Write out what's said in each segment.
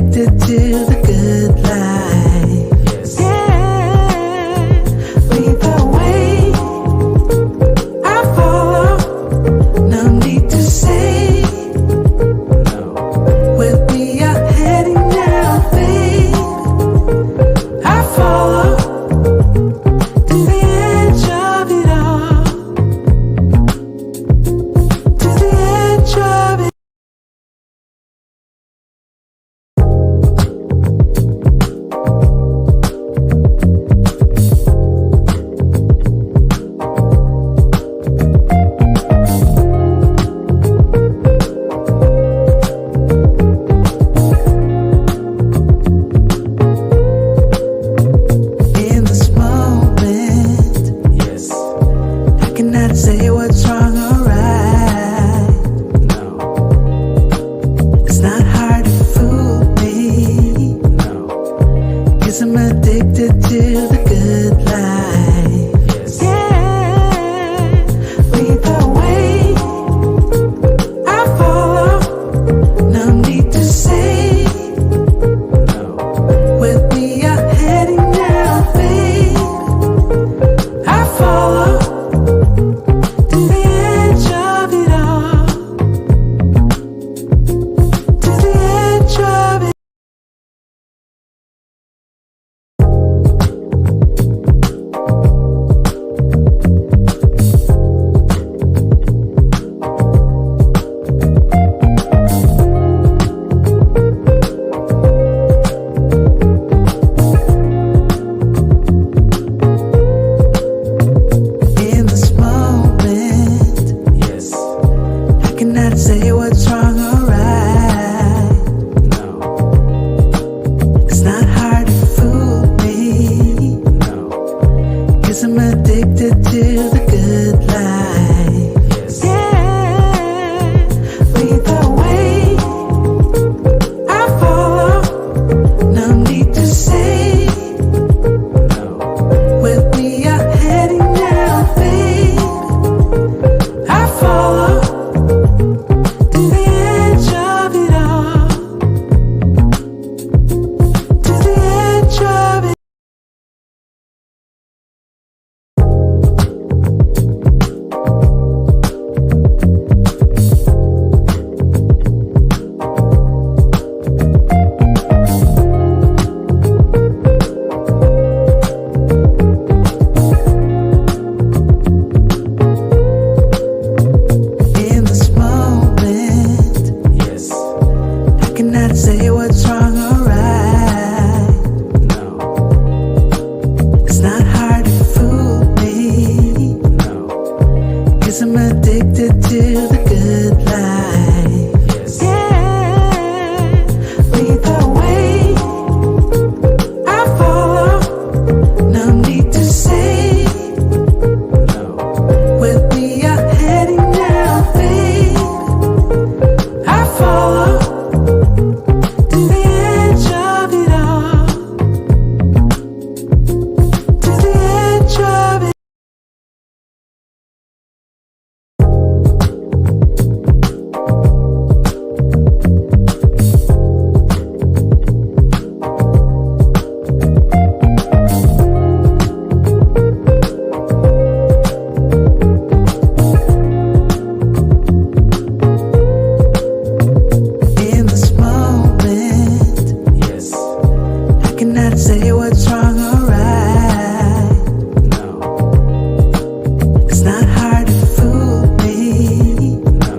addicted to the good life. Yes. Yeah, lead the way. I follow. No need to say. No. With me, you're heading now, babe. I follow to the edge of it all. To the edge of it. In this moment, yes, I cannot say what's wrong or right. No, it's not hard to fool me. No, 'cause I'm addicted to the good life. Yes. Yeah, lead the way. I follow. No need to say. No, with me, you're heading now, babe. I follow to the edge of it all. To the edge of it. In this moment, yes, I cannot say what's wrong or right. No, it's not hard to fool me. No, 'cause I'm addicted to the good life. Yes. Yeah, lead the way. I follow. No need to say. No, with me, you're heading now, babe. I follow to the edge of it all. To the edge of it. In this moment, yes, I cannot say what's wrong or right. No, it's not hard to fool me. No, 'cause I'm addicted to the good life. Yes. Yeah, lead the way. I follow. No need to say. No, with me, you're heading now, babe. I follow to the edge of it all. To the edge of it. In this moment, yes, I cannot say what's wrong or right. No, it's not hard to fool me. No,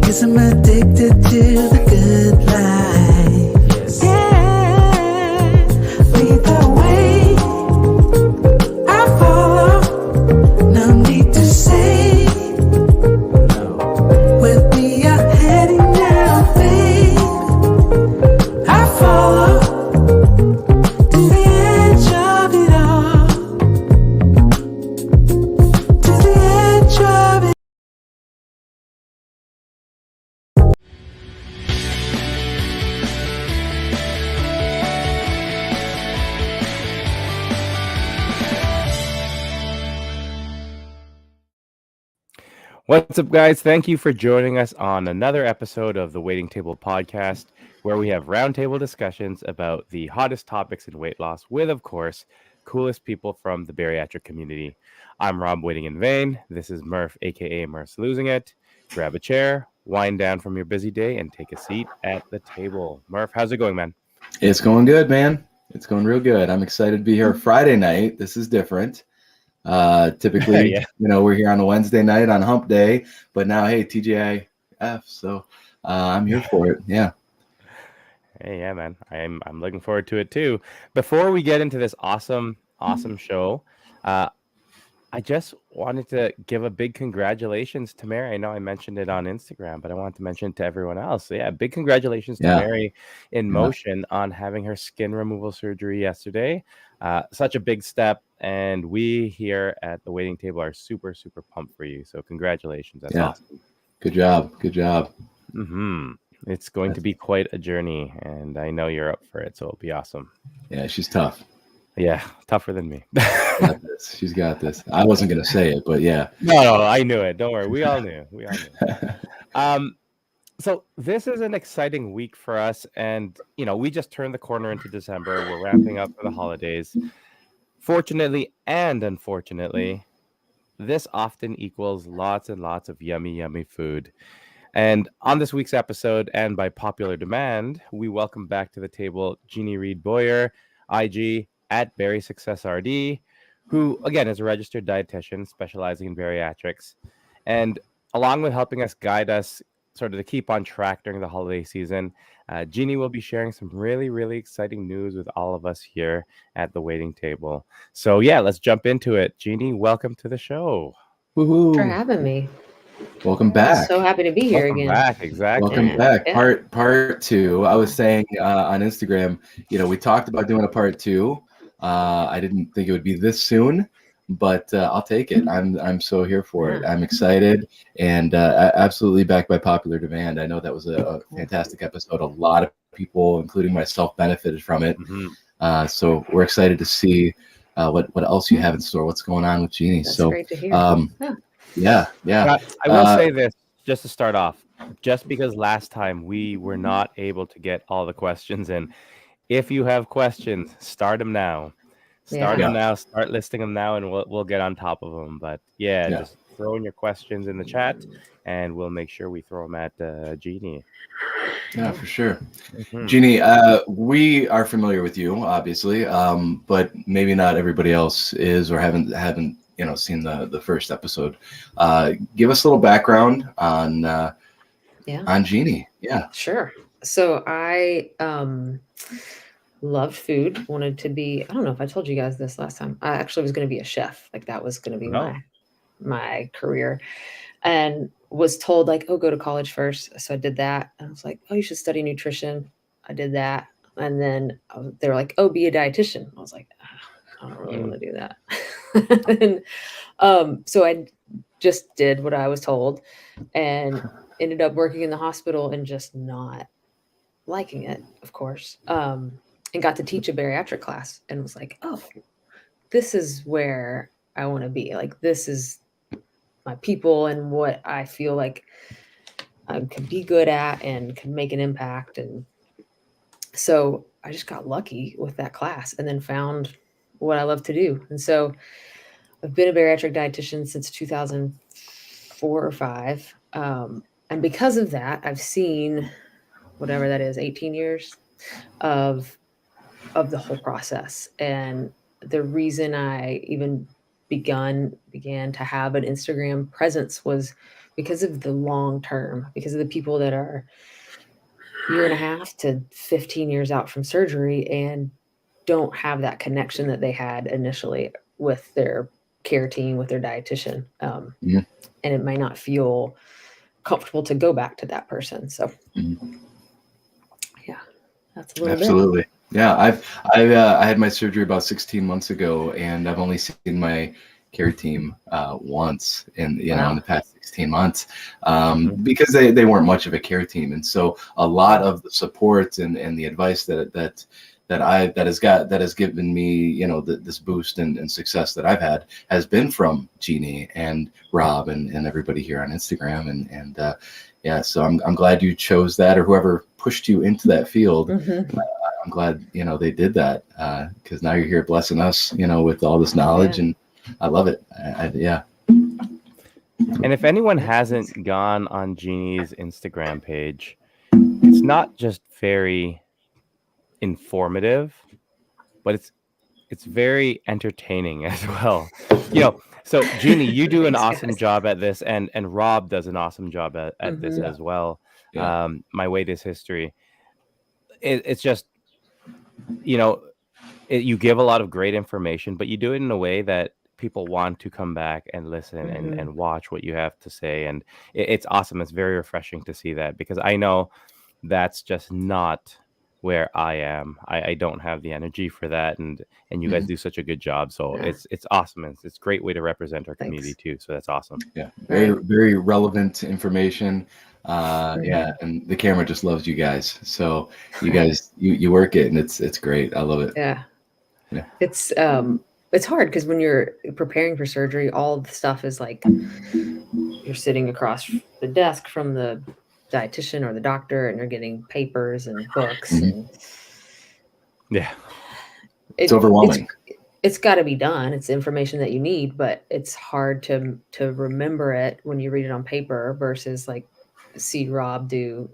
'cause I'm addicted to the good life. Yes. Yeah, lead the way. I follow. No need to say. No, with me, you're heading now, babe. I follow to the edge of it all. To the edge of it. What's up, guys? Thank you for joining us on another episode of the Waiting Table Podcast, where we have roundtable discussions about the hottest topics in weight loss with, of course, coolest people from the bariatric community. I'm Rob waiting in vain. This is Murph, aka Murph's losing it. Grab a chair, wind down from your busy day, and take a seat at the table. Murph, how's it going, man? It's going good, man. It's going real good. I'm excited to be here Friday night. This is different. Typically, Yeah. we're here on a Wednesday night on hump day, but now, hey, TGIF. So I'm here for it. Yeah. Hey, yeah, man. I'm looking forward to it too. Before we get into this awesome show, I just wanted to give a big congratulations to Mary. I know I mentioned it on Instagram, but I want to mention it to everyone else. So yeah, big congratulations to Mary in motion on having her skin removal surgery yesterday. Such a big step, and we here at the waiting table are super, super pumped for you. So congratulations. That's awesome. Good job. Good job. Mm-hmm. It's going to be quite a journey, and I know you're up for it, so it'll be awesome. Yeah, she's tough. Yeah, tougher than me. She's got this. I wasn't going to say it, but yeah. No, I knew it. Don't worry. We all knew. So this is an exciting week for us. And, we just turned the corner into December. We're ramping up for the holidays. Fortunately and unfortunately, this often equals lots and lots of yummy, yummy food. And on this week's episode, and by popular demand, we welcome back to the table Jeannie Reed Boyer, IG at Berry Success RD, who, again, is a registered dietitian specializing in bariatrics. And along with helping us guide us sort of to keep on track during the holiday season, Jeannie will be sharing some really, really exciting news with all of us here at the waiting table. So, yeah, let's jump into it. Jeannie, welcome to the show. Woo-hoo. For having me. Welcome back. I'm so happy to be here again. Back, exactly. Welcome back. Yeah. Part two. I was saying on Instagram, we talked about doing a part two. I didn't think it would be this soon, but I'll take it. I'm so here for it. I'm excited and absolutely backed by popular demand. I know that was a fantastic episode. A lot of people, including myself, benefited from it. Mm-hmm. So we're excited to see what else you have in store. What's going on with Jeannie? That's so great to hear. Yeah. I will say this just to start off, just because last time we were not able to get all the questions in. If you have questions, start them now. Start them now. Start listing them now, and we'll get on top of them. But just throw in your questions in the chat, and we'll make sure we throw them at Jeannie. Yeah, for sure. Mm-hmm. Jeannie, we are familiar with you, obviously, but maybe not everybody else is or haven't seen the first episode. Give us a little background on Jeannie. Yeah, sure. So I loved food, wanted to be, I don't know if I told you guys this last time. I actually was going to be a chef. Like that was going to be my career, and was told go to college first. So I did that. And I was like, oh, you should study nutrition. I did that. And then they were like, oh, be a dietitian. I was like, I don't really want to do that. And so I just did what I was told and ended up working in the hospital and just not liking it, of course, and got to teach a bariatric class and was like, oh, this is where I want to be. Like, this is my people and what I feel like I could be good at and can make an impact. And so I just got lucky with that class and then found what I love to do. And so I've been a bariatric dietitian since 2004 or 5. And because of that, I've seen whatever that is, 18 years of the whole process. And the reason I even began to have an Instagram presence was because of the long term, because of the people that are 1.5 to 15 years out from surgery and don't have that connection that they had initially with their care team, with their dietitian. And it might not feel comfortable to go back to that person. So that's a little absolutely bit. Yeah, I had my surgery about 16 months ago, and I've only seen my care team once in in the past 16 months because they weren't much of a care team, and so a lot of the support and the advice that that has given me, you know, this boost and success that I've had has been from Jeannie and Rob and everybody here on Instagram. And yeah, so I'm glad you chose that, or whoever pushed you into that field. I'm glad, you know, they did that, because now you're here blessing us, you know, with all this knowledge, and I love it. Yeah. And if anyone hasn't gone on Jeannie's Instagram page, it's not just very informative, but it's very entertaining as well. You know, so Jeannie, you do an awesome job at this, and Rob does an awesome job at this as well. Yeah. My weight is history. It's just, you know, you give a lot of great information, but you do it in a way that people want to come back and listen and watch what you have to say. And it's awesome. It's very refreshing to see that, because I know that's just not where I am. I don't have the energy for that. And you guys do such a good job. So it's awesome. It's a great way to represent our community too. So that's awesome. Yeah. Very, very relevant information. Yeah. And the camera just loves you guys. So you guys, you work it, and it's great. I love it. Yeah. It's hard because when you're preparing for surgery, all the stuff is like you're sitting across the desk from the dietitian or the doctor, and you're getting papers and books, and it's overwhelming. It's got to be done. It's information that you need, but it's hard to remember it when you read it on paper versus like see Rob do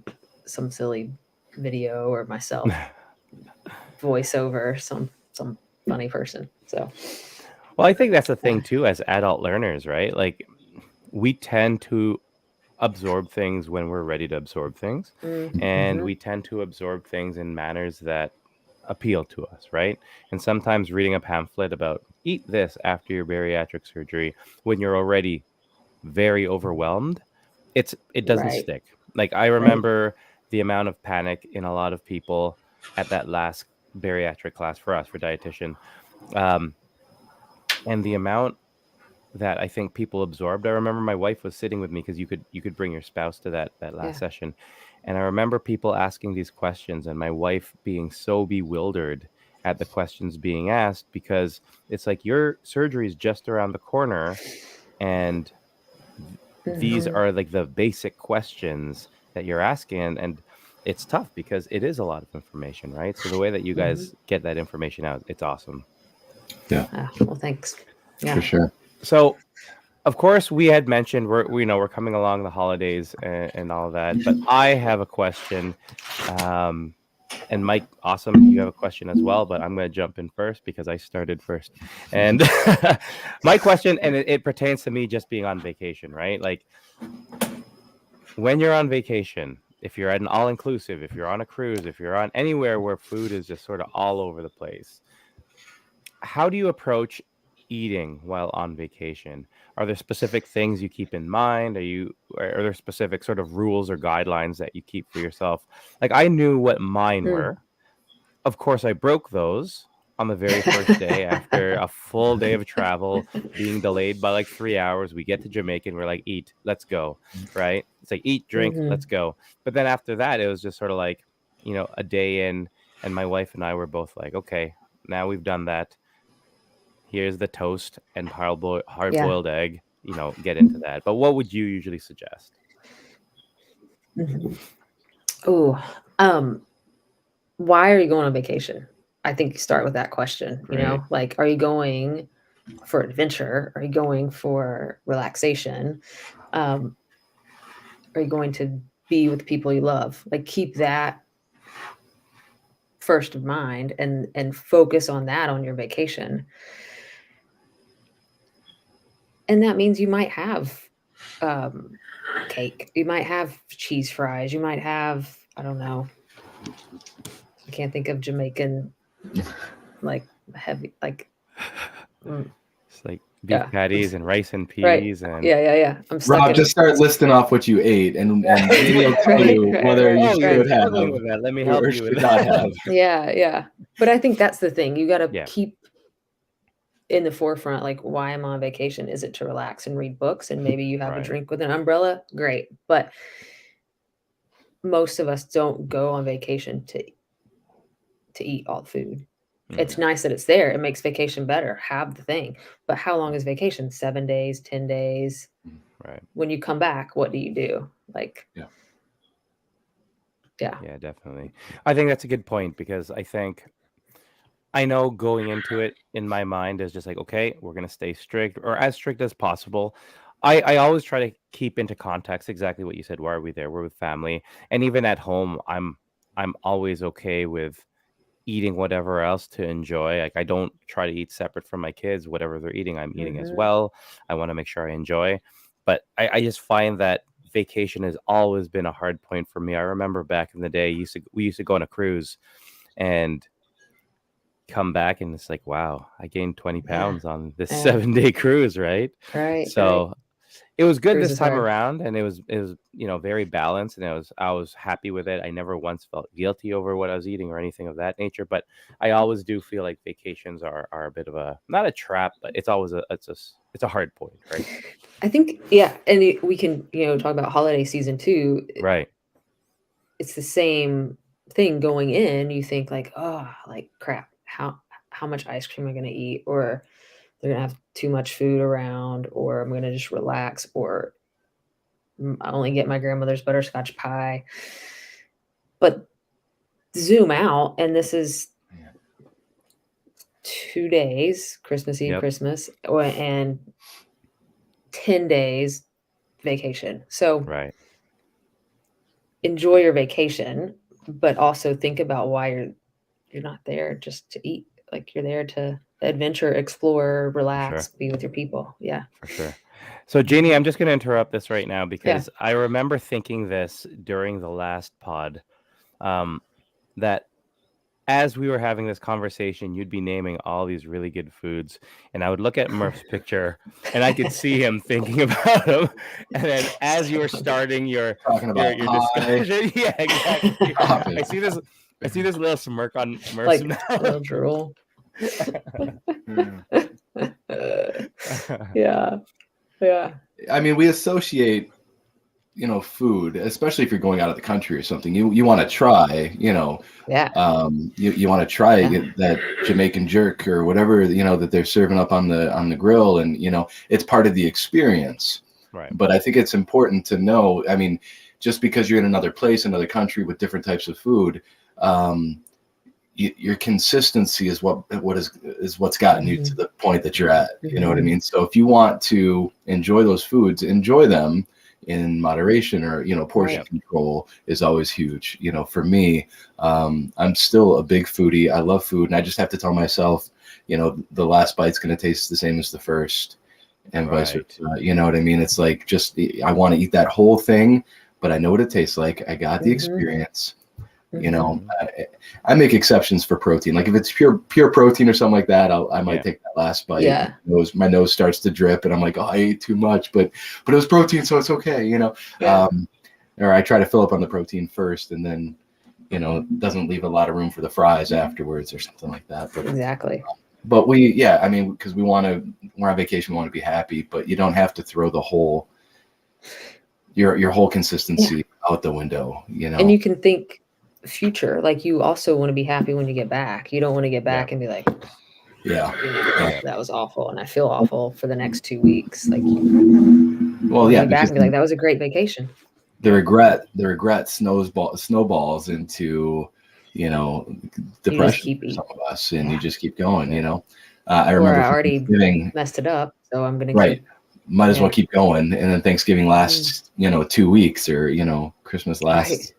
some silly video, or myself voiceover some funny person. So, well, I think that's the thing too, as adult learners, right? Like, we tend to absorb things when we're ready to absorb things, and we tend to absorb things in manners that appeal to us, right? And sometimes reading a pamphlet about eat this after your bariatric surgery when you're already very overwhelmed, it doesn't stick. Like, I remember the amount of panic in a lot of people at that last bariatric class for us, for dietitian, and the amount that I think people absorbed. I remember my wife was sitting with me, because you could bring your spouse to that last session, and I remember people asking these questions, and my wife being so bewildered at the questions being asked, because it's like, your surgery is just around the corner, and these are like the basic questions that you're asking, and it's tough because it is a lot of information, right? So the way that you guys get that information out, it's awesome. Yeah. Well, thanks. Yeah, For sure. So, of course, we had mentioned we're coming along the holidays and all of that, but I have a question, and Mike, awesome, you have a question as well, but I'm going to jump in first because I started first. And my question, and it pertains to me just being on vacation, right? Like, when you're on vacation, if you're at an all-inclusive, if you're on a cruise, if you're on anywhere where food is just sort of all over the place, how do you approach eating while on vacation? Are there specific things you keep in mind? Are there specific sort of rules or guidelines that you keep for yourself? Like, I knew what mine were. Of course, I broke those on the very first day after a full day of travel, being delayed by like 3 hours. We get to Jamaica and we're like, eat, let's go, right? It's like, eat, drink, let's go. But then after that, it was just sort of like, you know, a day in, and my wife and I were both like, okay, now we've done that. Here's the toast and hard-boiled egg, you know, get into that. But what would you usually suggest? Why are you going on vacation? I think you start with that question, you know, like, are you going for adventure? Are you going for relaxation? Are you going to be with people you love? Like, keep that first of mind and focus on that on your vacation. And that means you might have cake. You might have cheese fries. You might have, I don't know. I can't think of Jamaican, like, heavy, like. It's like beef patties and rice and peas. And Yeah. I'm stuck. Rob, just start listing off what you ate, and maybe I'll tell you whether you should have. Let me help you with not have. Yeah. But I think that's the thing. You got to keep in the forefront, like, why I'm on vacation. Is it to relax and read books, and maybe you have a drink with an umbrella? Great. But most of us don't go on vacation to eat all the food. It's nice that it's there. It makes vacation better. Have the thing. But how long is vacation? 7 days, 10 days? Right. When you come back, what do you do? Like, Yeah. Yeah, definitely. I think that's a good point, because I know going into it in my mind is just like, okay, we're going to stay strict, or as strict as possible. I always try to keep into context exactly what you said. Why are we there? We're with family. And even at home, I'm always okay with eating whatever else to enjoy. Like, I don't try to eat separate from my kids. Whatever they're eating, I'm eating as well. I want to make sure I enjoy. But I just find that vacation has always been a hard point for me. I remember back in the day, we used to go on a cruise and come back, and it's like, wow, I gained 20 pounds on this 7-day cruise, right? Right. So it was good Cruise this is time hard. around, and it was very balanced, and I was happy with it. I never once felt guilty over what I was eating or anything of that nature. But I always do feel like vacations are a bit of a, not a trap, but it's always it's a hard point, right? I think, and we can, talk about holiday season too. Right. It's the same thing going in. You think like, oh, like crap, how much ice cream am I going to eat? Or they're going to have too much food around, or I'm going to just relax, or I only get my grandmother's butterscotch pie. But zoom out, and this is 2 days, Christmas Eve, Christmas, and 10 days vacation. So Right. enjoy your vacation, but also think about why you're not there just to eat. Like, you're there to adventure, explore, relax, be with your people. Yeah. For sure. So, Jeannie, I'm just going to interrupt this right now, because I remember thinking this during the last pod, that as we were having this conversation, you'd be naming all these really good foods, and I would look at Murph's picture, and I could see him thinking about them. And then as you were starting your discussion, yeah, exactly. I see this little smirk on Murph's mouth. Little drool. Yeah. I mean, we associate, food, especially if you're going out of the country or something. You want to try, you want to try that Jamaican jerk or whatever, that they're serving up on the grill, and it's part of the experience. Right. But I think it's important to know. I mean, just because you're in another place, another country with different types of food, your consistency is what's gotten you to the point that you're at. You know what I mean? So if you want to enjoy those foods, enjoy them in moderation, or portion control is always huge. For me, I'm still a big foodie. I love food, and I just have to tell myself, the last bite's going to taste the same as the first, and vice versa. You know what I mean? It's like, just I want to eat that whole thing, but I know what it tastes like. I got the experience. I make exceptions for protein. Like if it's pure protein or something like that, I might take that last bite. Yeah. My nose starts to drip, and I'm like, oh, I ate too much, but it was protein, so it's okay, or I try to fill up on the protein first, and then, doesn't leave a lot of room for the fries afterwards or something like that. But, exactly. But because we're on vacation, we want to be happy, but you don't have to throw the whole, your whole consistency out the window, And you can think future, like you also want to be happy when you get back. You don't want to get back and be like, that was awful, and I feel awful for the next 2 weeks. Like, back and be like, that was a great vacation. The regret snowballs into depression for some of us, and you just keep going. I remember I already messed it up, so I'm gonna keep. Might as well keep going. And then Thanksgiving lasts 2 weeks, or Christmas lasts.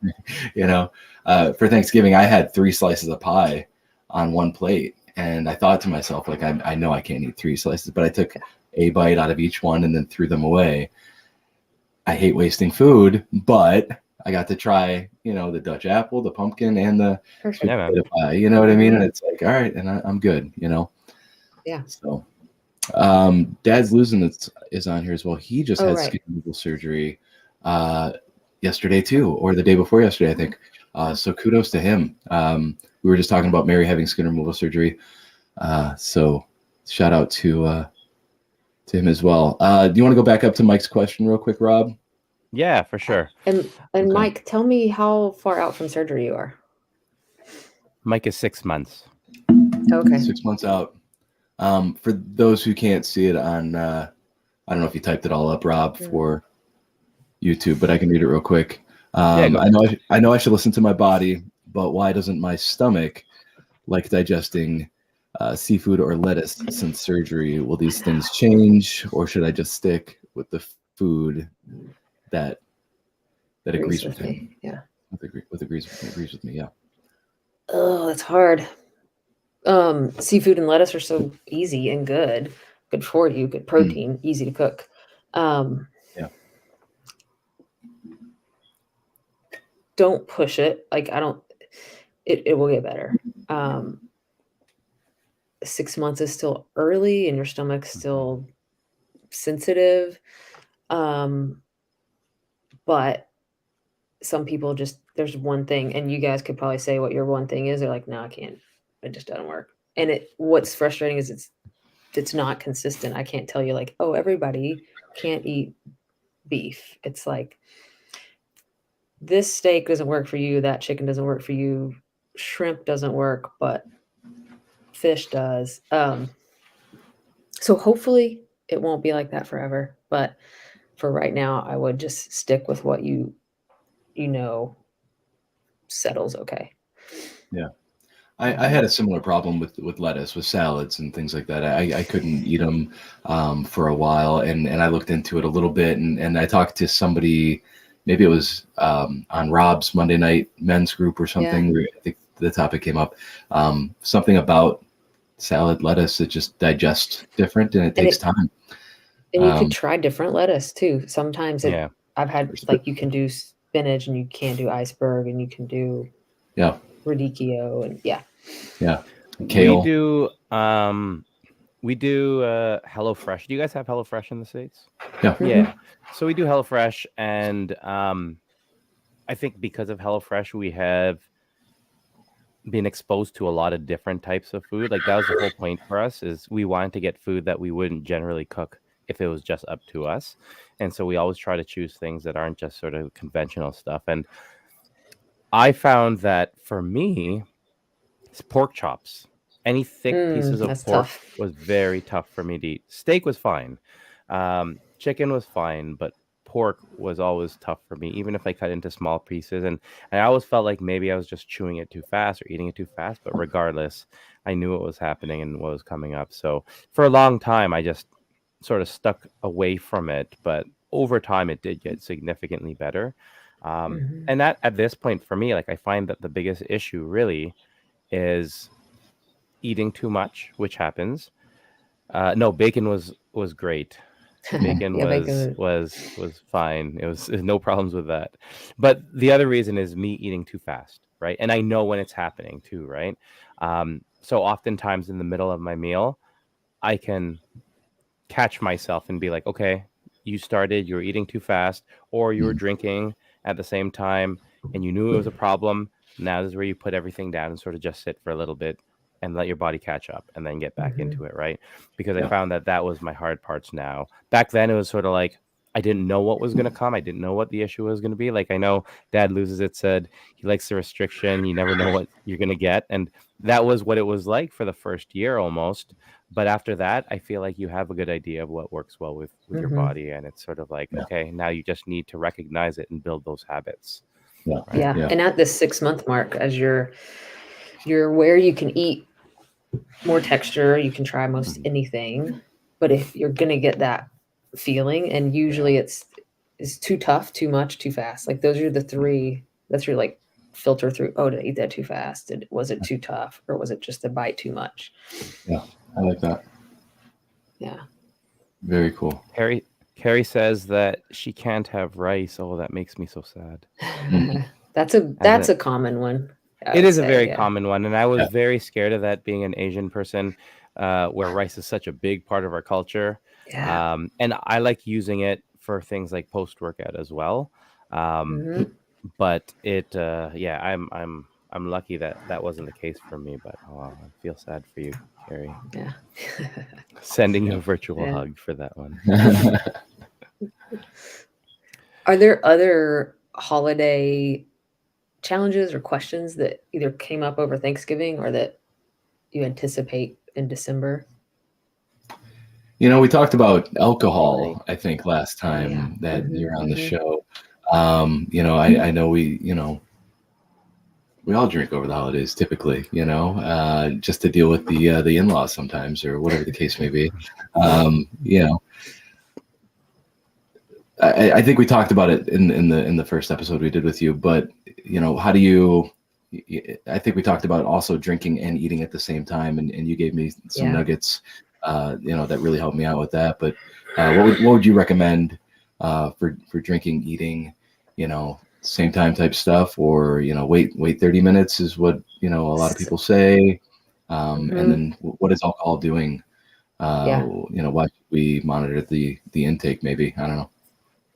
For Thanksgiving, I had 3 slices of pie on one plate, and I thought to myself, like, I know I can't eat 3 slices, but I took a bite out of each one and then threw them away. I hate wasting food, but I got to try, the Dutch apple, the pumpkin, and the pie. You know what I mean? And it's like, all right, and I'm good. Yeah. So. Dad's Losing is on here as well. He just had skin removal surgery yesterday too, or the day before yesterday, I think. So kudos to him. We were just talking about Mary having skin removal surgery. So shout out to him as well. Do you want to go back up to Mike's question real quick, Rob? Yeah, for sure. And Mike, tell me how far out from surgery you are. Mike is 6 months. Okay. 6 months out. For those who can't see it on, I don't know if you typed it all up, Rob, for YouTube, but I can read it real quick. Yeah, go I know I should listen to my body, but why doesn't my stomach like digesting seafood or lettuce since surgery? Will these things change, or should I just stick with the food that agrees with him? Me. Yeah. Agrees with me. Yeah. Oh, that's hard. Seafood and lettuce are so easy and good for you, good protein, easy to cook. Yeah. Don't push it. Like it will get better. 6 months is still early and your stomach's still sensitive. But some people there's one thing, and you guys could probably say what your one thing is. They're like, no, I can't. It just doesn't work. And what's frustrating is it's not consistent. I can't tell you like, oh, everybody can't eat beef. It's like this steak doesn't work for you. That chicken doesn't work for you. Shrimp doesn't work, but fish does. So hopefully it won't be like that forever. But for right now, I would just stick with what you know settles okay. Yeah. I had a similar problem with lettuce, with salads and things like that. I couldn't eat them for a while, and I looked into it a little bit, and I talked to somebody, maybe it was on Rob's Monday night men's group or something, where I think the topic came up, something about salad lettuce, it just digests different and it takes time. And you could try different lettuce too. Sometimes I've had like you can do spinach and you can do iceberg and you can do radicchio and kale. We do HelloFresh. Do you guys have HelloFresh in the States? Yeah. Yeah. So we do HelloFresh, and I think because of HelloFresh, we have been exposed to a lot of different types of food. Like that was the whole point for us, is we wanted to get food that we wouldn't generally cook if it was just up to us. And so we always try to choose things that aren't just sort of conventional stuff. And I found that for me, it's pork chops. Any thick pieces of pork was very tough for me to eat. Steak was fine. Chicken was fine, but pork was always tough for me, even if I cut into small pieces. And I always felt like maybe I was just chewing it too fast or eating it too fast. But regardless, I knew what was happening and what was coming up. So for a long time, I just sort of stuck away from it. But over time, it did get significantly better. And that at this point for me, like I find that the biggest issue really is eating too much, which happens. No, bacon was great. Bacon was fine. There's no problems with that. But the other reason is me eating too fast, right? And I know when it's happening too, right? So oftentimes in the middle of my meal, I can catch myself and be like, okay, you were eating too fast, or you were drinking at the same time and you knew it was a problem. Now this is where you put everything down and sort of just sit for a little bit and let your body catch up and then get back into it, right? Because I found that was my hard parts now. Back then it was sort of like I didn't know what was going to come. I didn't know what the issue was going to be. Like I know Dad Loses It said he likes the restriction. You never know what you're going to get. And that was what it was like for the first year almost. But after that, I feel like you have a good idea of what works well with your body. And it's sort of like, okay, now you just need to recognize it and build those habits. Yeah. And at this 6 month mark, as you're where you can eat more texture, you can try most anything. But if you're going to get that feeling, and usually it's too tough, too much, too fast. Like those are the three. That's your like filter through. Oh, did I eat that too fast? Was it too tough, or was it just a bite too much? Yeah, I like that. Yeah. Very cool. Carrie says that she can't have rice. Oh, that makes me so sad. That's a common one. It is a very common one, and I was very scared of that being an Asian person, where rice is such a big part of our culture. Yeah. And I like using it for things like post-workout as well. But I'm lucky that wasn't the case for me. But I feel sad for you, Carrie. Yeah. Sending you a virtual hug for that one. Are there other holiday challenges or questions that either came up over Thanksgiving or that you anticipate in December? We talked about alcohol, I think, last time that Mhm, you're on the mhm. show. I know we all drink over the holidays typically, just to deal with the in-laws sometimes, or whatever the case may be. I think we talked about it in the first episode we did with you, but how do you? I think we talked about also drinking and eating at the same time, and you gave me some nuggets, that really helped me out with that. But what would you recommend for drinking, eating, same time type stuff, or wait 30 minutes is what a lot of people say, and then what is alcohol doing? Why should we monitor the intake? Maybe, I don't know.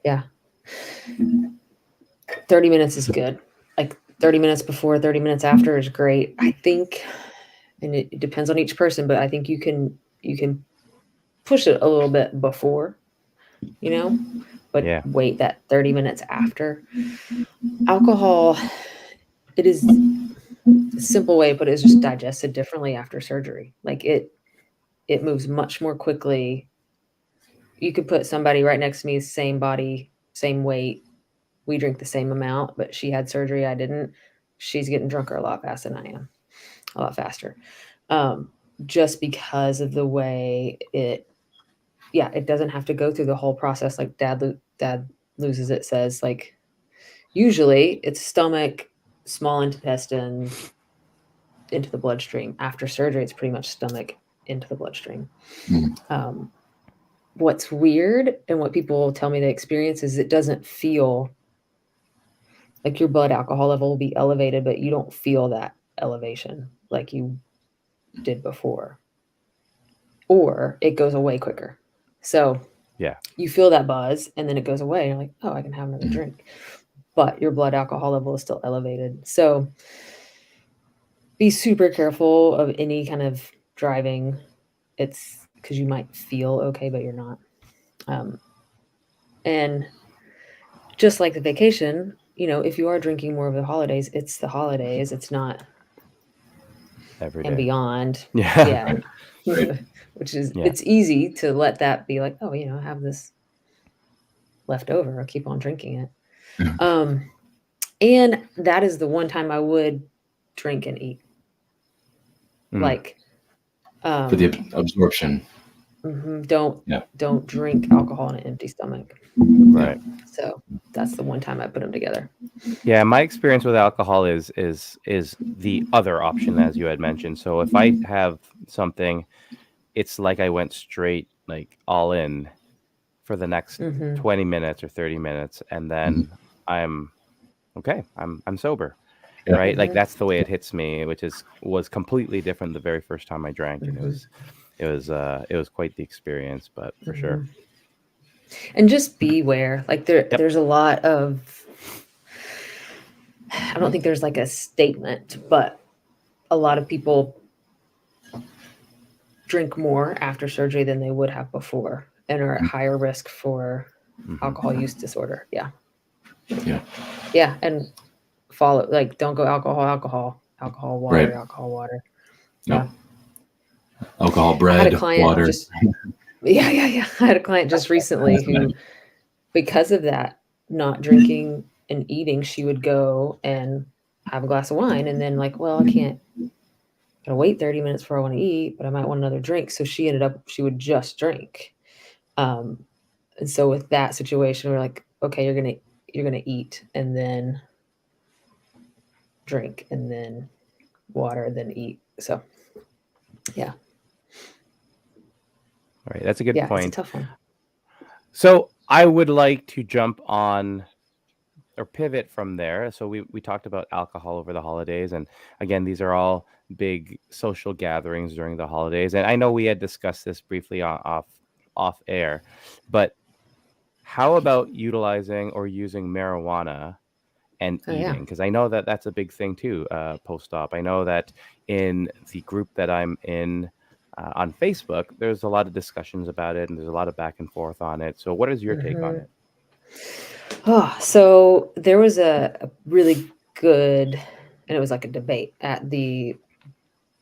Yeah. 30 minutes is good. Like 30 minutes before, 30 minutes after is great. I think, and it depends on each person, but I think you can push it a little bit before, but wait that 30 minutes after. Alcohol, it is a simple way to put it, is just digested differently after surgery. Like it moves much more quickly. You could put somebody right next to me, same body, same weight. We drink the same amount, but she had surgery, I didn't. She's getting drunker a lot faster than I am, a lot faster. Just because of the way it doesn't have to go through the whole process. Like dad loses it, says, like, usually it's stomach, small intestine, into the bloodstream. After surgery, it's pretty much stomach into the bloodstream. What's weird and what people tell me they experience is it doesn't feel like your blood alcohol level will be elevated, but you don't feel that elevation like you did before, or it goes away quicker. So you feel that buzz and then it goes away. You're like, oh, I can have another drink, but your blood alcohol level is still elevated. So be super careful of any kind of driving. It's because you might feel okay, but you're not. And just like the vacation, if you are drinking more of the holidays, it's the holidays. It's not every day and beyond. Right. Which is, it's easy to let that be like, oh, I have this left over. I'll keep on drinking it. And that is the one time I would drink and eat. Like for the absorption. Don't drink alcohol on an empty stomach. Right. So that's the one time I put them together. Yeah, my experience with alcohol is the other option, as you had mentioned. So if I have something, it's like I went straight, like all in for the next 20 minutes or 30 minutes, and then I'm okay. I'm sober. Right? Like that's the way it hits me, which was completely different the very first time I drank, and it was quite the experience, but for sure. And just beware. Like there's a lot of, I don't think there's like a statement, but a lot of people drink more after surgery than they would have before and are at higher risk for alcohol use disorder. Yeah. And follow, like, don't go alcohol, water, right. alcohol, water. No. Alcohol, bread, I had a client water. I had a client just recently who, because of that, not drinking and eating, she would go and have a glass of wine and then like, well, I can't, gotta wait 30 minutes before I want to eat, but I might want another drink. So she would just drink. And so with that situation, we're like, okay, you're gonna eat and then drink and then water, then eat. So yeah. All right, that's a good point. It's a tough one. So I would like to jump on or pivot from there. So we talked about alcohol over the holidays, and again, these are all big social gatherings during the holidays. And I know we had discussed this briefly off air, but how about utilizing or using marijuana and eating? Because I know that that's a big thing too, post-op. I know that in the group that I'm in on Facebook, there's a lot of discussions about it, and there's a lot of back and forth on it. So what is your take on it? Oh, so there was a really good, and it was like a debate at the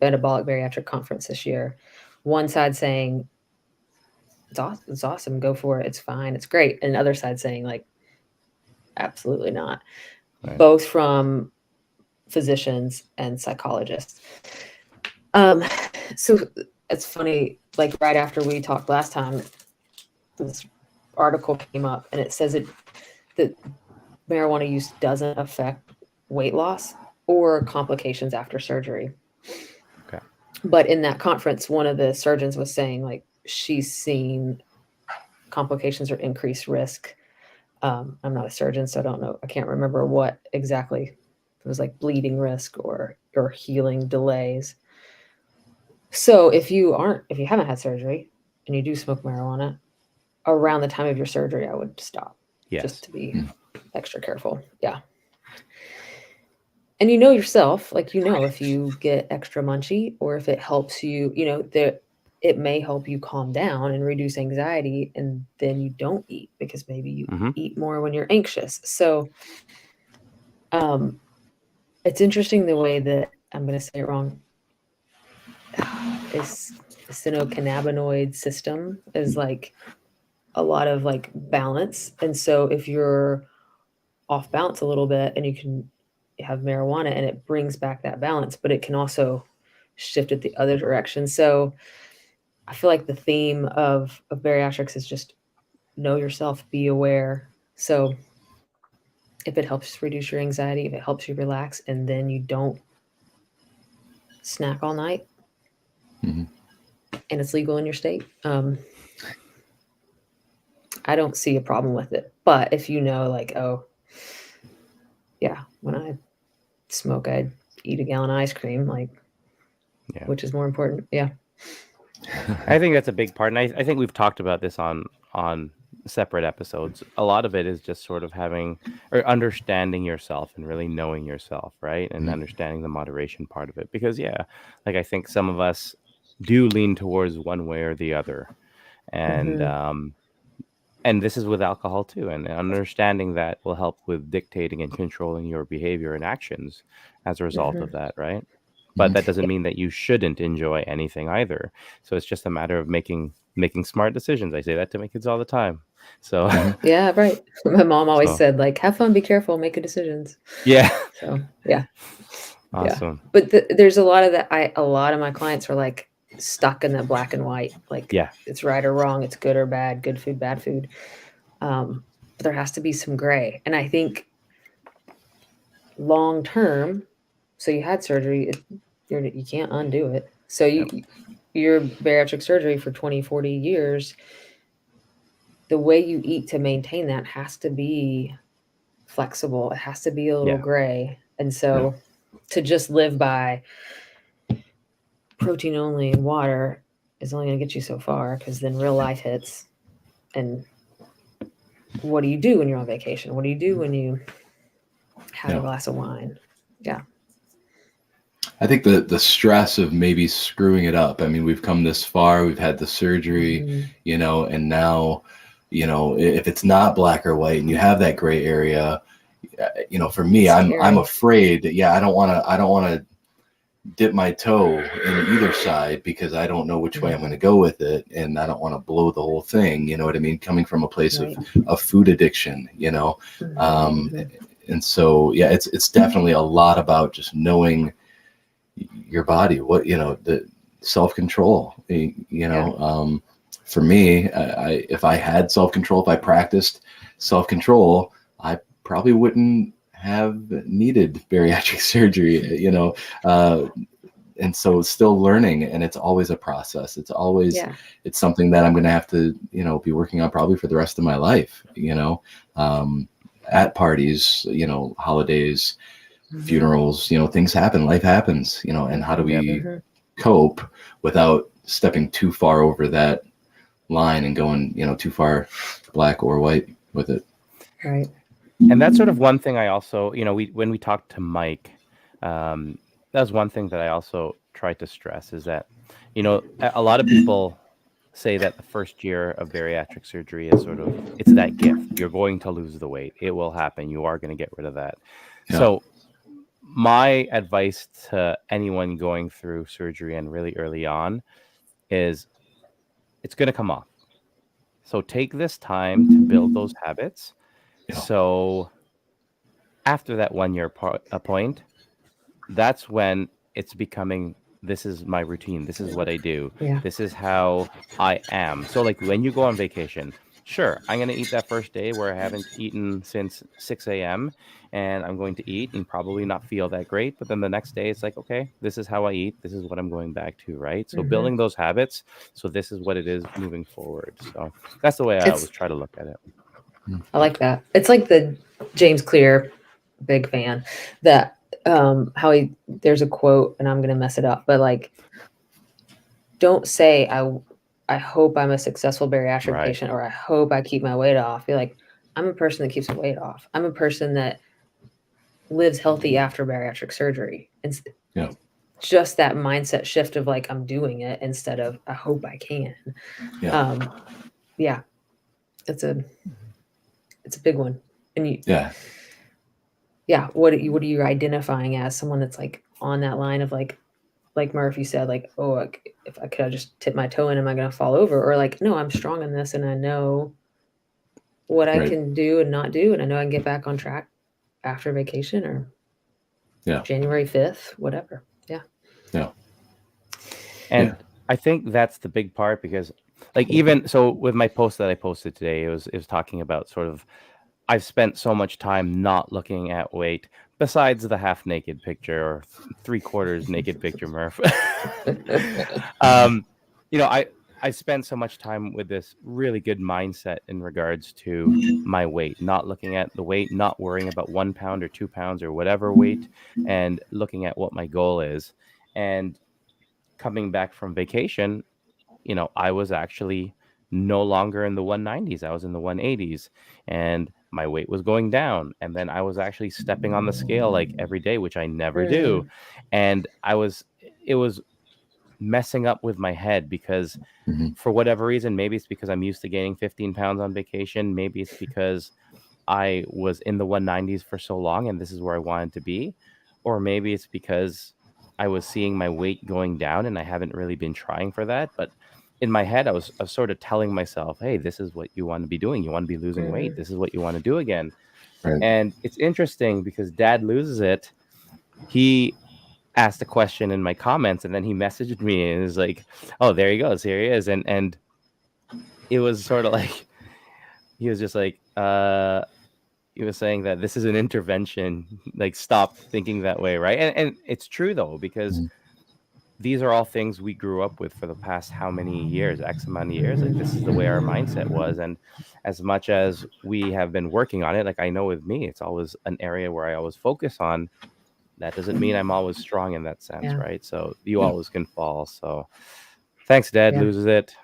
Metabolic Bariatric Conference this year. One side saying, it's awesome, go for it, it's fine, it's great. And the other side saying, like, absolutely not. Right. Both from physicians and psychologists. So it's funny, like right after we talked last time, this article came up and it says that marijuana use doesn't affect weight loss or complications after surgery. Okay. But in that conference, one of the surgeons was saying, like, she's seen complications or increased risk. I'm not a surgeon, so I don't know. I can't remember what exactly. It was like bleeding risk or healing delays. So if you haven't had surgery and you do smoke marijuana, around the time of your surgery, I would stop. Yes. Just to be extra careful. Yeah. And you know yourself, like, you know, if you get extra munchy or if it helps you, you know, it may help you calm down and reduce anxiety, and then you don't eat because maybe you eat more when you're anxious. So it's interesting the way that, I'm going to say it wrong, is cannabinoid system is like a lot of like balance. And so if you're off balance a little bit and you can have marijuana and it brings back that balance, but it can also shift it the other direction. So I feel like the theme of bariatrics is just know yourself, be aware. So if it helps reduce your anxiety, if it helps you relax, and then you don't snack all night, and it's legal in your state, I don't see a problem with it. But if you know, like, oh, yeah, when I smoke, I'd eat a gallon of ice cream, like, which is more important? Yeah. I think that's a big part. And I think we've talked about this on separate episodes. A lot of it is just sort of having or understanding yourself and really knowing yourself, right? And understanding the moderation part of it. Because, like, I think some of us do lean towards one way or the other. And and this is with alcohol too. And understanding that will help with dictating and controlling your behavior and actions as a result of that, right? But that doesn't mean that you shouldn't enjoy anything either. So it's just a matter of making smart decisions. I say that to my kids all the time. So yeah, right. My mom always said, like, have fun, be careful, make good decisions. Yeah. So yeah. Awesome. Yeah. But there's a lot of that. A lot of my clients are like stuck in that black and white. Like, it's right or wrong, it's good or bad, good food, bad food. But there has to be some gray. And I think long term, so you had surgery, you can't undo it. So your bariatric surgery for 20, 40 years, the way you eat to maintain that has to be flexible. It has to be a little gray. And so to just live by protein only and water is only going to get you so far, because then real life hits. And what do you do when you're on vacation? What do you do when you have a glass of wine? Yeah. I think the stress of maybe screwing it up. I mean, we've come this far, we've had the surgery, you know, and now, you know, if it's not black or white and you have that gray area, you know, for me, I'm afraid that, I don't want to dip my toe in either side, because I don't know which way I'm going to go with it. And I don't want to blow the whole thing. You know what I mean? Coming from a place of food addiction, you know? And so, it's definitely a lot about just knowing your body, what, you know, the self-control, you know. For me, if I had self-control, if I practiced self-control, I probably wouldn't have needed bariatric surgery, you know. And so still learning, and it's always a process. It's always, it's something that I'm going to have to, you know, be working on probably for the rest of my life, you know, at parties, you know, holidays, funerals, you know, things happen, life happens, you know, and how do we cope without stepping too far over that line and going, you know, too far black or white with it. Right. And that's sort of one thing I also, you know, when we talked to Mike, that was one thing that I also tried to stress, is that, you know, a lot of people say that the first year of bariatric surgery is sort of, it's that gift. You're going to lose the weight. It will happen. You are going to get rid of that. So my advice to anyone going through surgery and really early on is it's going to come off. So take this time to build those habits. Yeah. So after that 1 year point, that's when it's becoming, this is my routine. This is what I do. Yeah. This is how I am. So like when you go on vacation, sure, I'm going to eat that first day where I haven't eaten since 6 a.m. and I'm going to eat and probably not feel that great. But then the next day it's like, okay, this is how I eat. This is what I'm going back to, right? So building those habits. So this is what it is moving forward. So that's the way I always try to look at it. I like that. It's like the James Clear, big fan, that there's a quote and I'm going to mess it up, but like, don't say, I hope I'm a successful bariatric patient, or I hope I keep my weight off. Be like, I'm a person that keeps my weight off. I'm a person that lives healthy after bariatric surgery. And just that mindset shift of like, I'm doing it instead of I hope I can. It's a big one. And what are you identifying as someone that's like on that line of like Murphy said, like, oh, if I could just tip my toe in, am I going to fall over? Or like, no, I'm strong in this and I know what I can do and not do. And I know I can get back on track after vacation or January 5th, whatever. And I think that's the big part, because like even so with my post that I posted today, it was talking about sort of, I've spent so much time not looking at weight besides the half naked picture or 3/4 naked picture, Murph. I spent so much time with this really good mindset in regards to my weight, not looking at the weight, not worrying about 1 pound or 2 pounds or whatever weight, and looking at what my goal is. And coming back from vacation, I was actually no longer in the 190s. I was in the 180s, and my weight was going down. And then I was actually stepping on the scale like every day, which I never do. And it was messing up with my head because for whatever reason, maybe it's because I'm used to gaining 15 pounds on vacation. Maybe it's because I was in the 190s for so long and this is where I wanted to be. Or maybe it's because I was seeing my weight going down and I haven't really been trying for that. But in my head, I was sort of telling myself, hey, this is what you want to be doing. You want to be losing weight. This is what you want to do again. And it's interesting because Dad Loses It, he asked a question in my comments and then he messaged me and was like, oh, there he goes. Here he is. And it was sort of like, he was just like, he was saying that this is an intervention, like stop thinking that way. Right. And it's true though, because these are all things we grew up with for the past how many years, X amount of years. Like this is the way our mindset was. And as much as we have been working on it, like I know with me, it's always an area where I always focus on. That doesn't mean I'm always strong in that sense, right? So you always can fall. So thanks, Dad Loses It.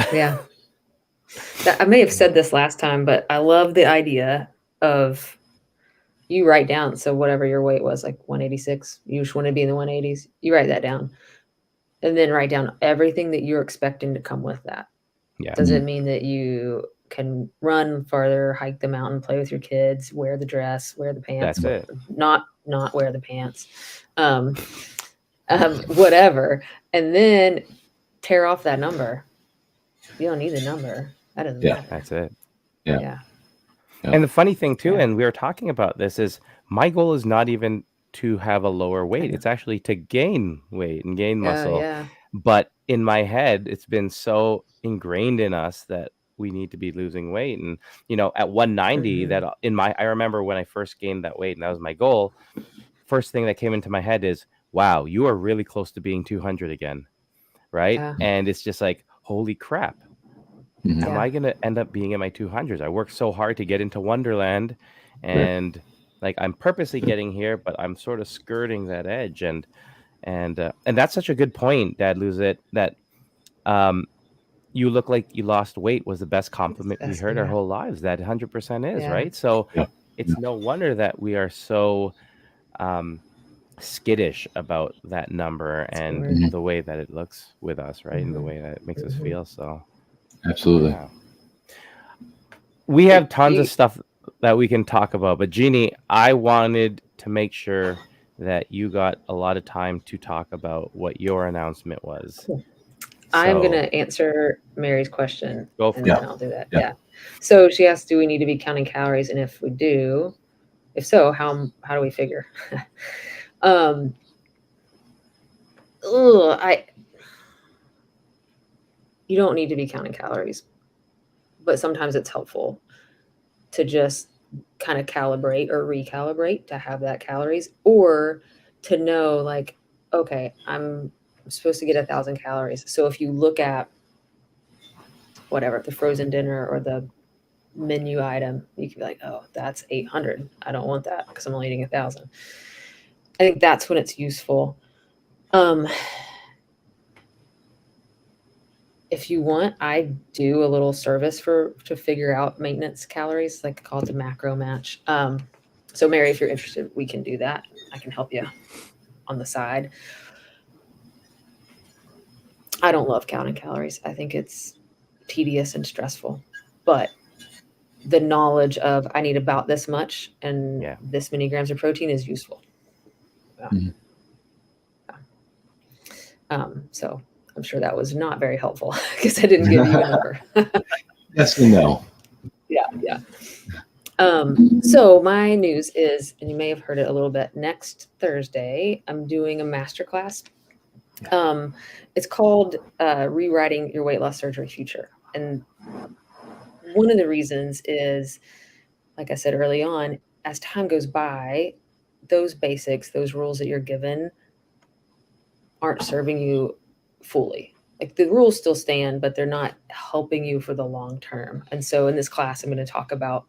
I may have said this last time, but I love the idea of you write down. So whatever your weight was, like 186, you just want to be in the 180s. You write that down and then write down everything that you're expecting to come with that. Does it mean that you can run farther, hike the mountain, play with your kids, wear the dress, wear the pants? That's it. Not wear the pants. Whatever. And then tear off that number. You don't need the number. That doesn't matter. That's it. Yeah. And the funny thing too, and we were talking about this, is my goal is not even to have a lower weight. It's actually to gain weight and gain muscle. But in my head, it's been so ingrained in us that we need to be losing weight. And, at 190, that I remember when I first gained that weight and that was my goal, first thing that came into my head is, wow, you are really close to being 200 again. Right. And it's just like, holy crap. Am I going to end up being in my 200s? I worked so hard to get into Wonderland and like I'm purposely getting here, but I'm sort of skirting that edge. And that's such a good point, Dad Lose It, that you look like you lost weight was the best compliment we heard our whole lives. That 100% is, right? So it's no wonder that we are so skittish about that number and the way that it looks with us, right? And the way that it makes us feel. So absolutely. We have tons of stuff that we can talk about, but Jeannie, I wanted to make sure that you got a lot of time to talk about what your announcement was. Cool. I'm going So to answer Mary's question, go for and it. then I'll do that. Yeah. So she asked, do we need to be counting calories? And if we do, if so, how do we figure? You don't need to be counting calories, but sometimes it's helpful to just kind of calibrate or recalibrate to have that calories, or to know like, okay, I'm supposed to get 1,000 calories. So if you look at whatever, the frozen dinner or the menu item, you can be like, oh, that's 800. I don't want that because I'm only eating 1,000. I think that's when it's useful. If you want, I do a little service to figure out maintenance calories, like called a macro match. So Mary, if you're interested, we can do that. I can help you on the side. I don't love counting calories. I think it's tedious and stressful, but the knowledge of I need about this much and this many grams of protein is useful. Yeah. So I'm sure that was not very helpful because I didn't give you a number. Yes and no. Yeah. So my news is, and you may have heard it a little bit, next Thursday, I'm doing a masterclass. It's called Rewriting Your Weight Loss Surgery Future. And one of the reasons is, like I said early on, as time goes by, those basics, those rules that you're given aren't serving you fully. Like the rules still stand, but they're not helping you for the long term. And so in this class, I'm going to talk about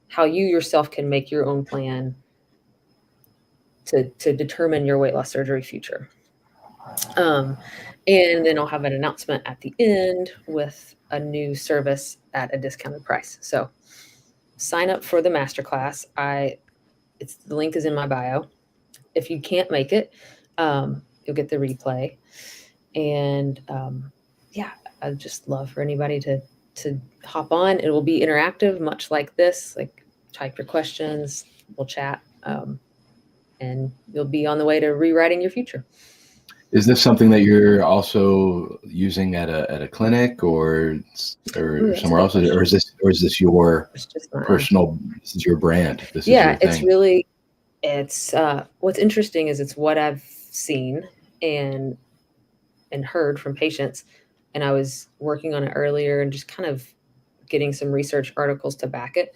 how you yourself can make your own plan to determine your weight loss surgery future. And then I'll have an announcement at the end with a new service at a discounted price. So sign up for the masterclass. The link is in my bio. If you can't make it, you'll get the replay. And I'd just love for anybody to hop on. It will be interactive, much like this. Like type your questions, we'll chat, and you'll be on the way to rewriting your future. Is this something that you're also using at a clinic or somewhere else, or is this your personal? This is your brand. This is your thing. It's what's interesting is it's what I've seen and heard from patients, and I was working on it earlier and just kind of getting some research articles to back it.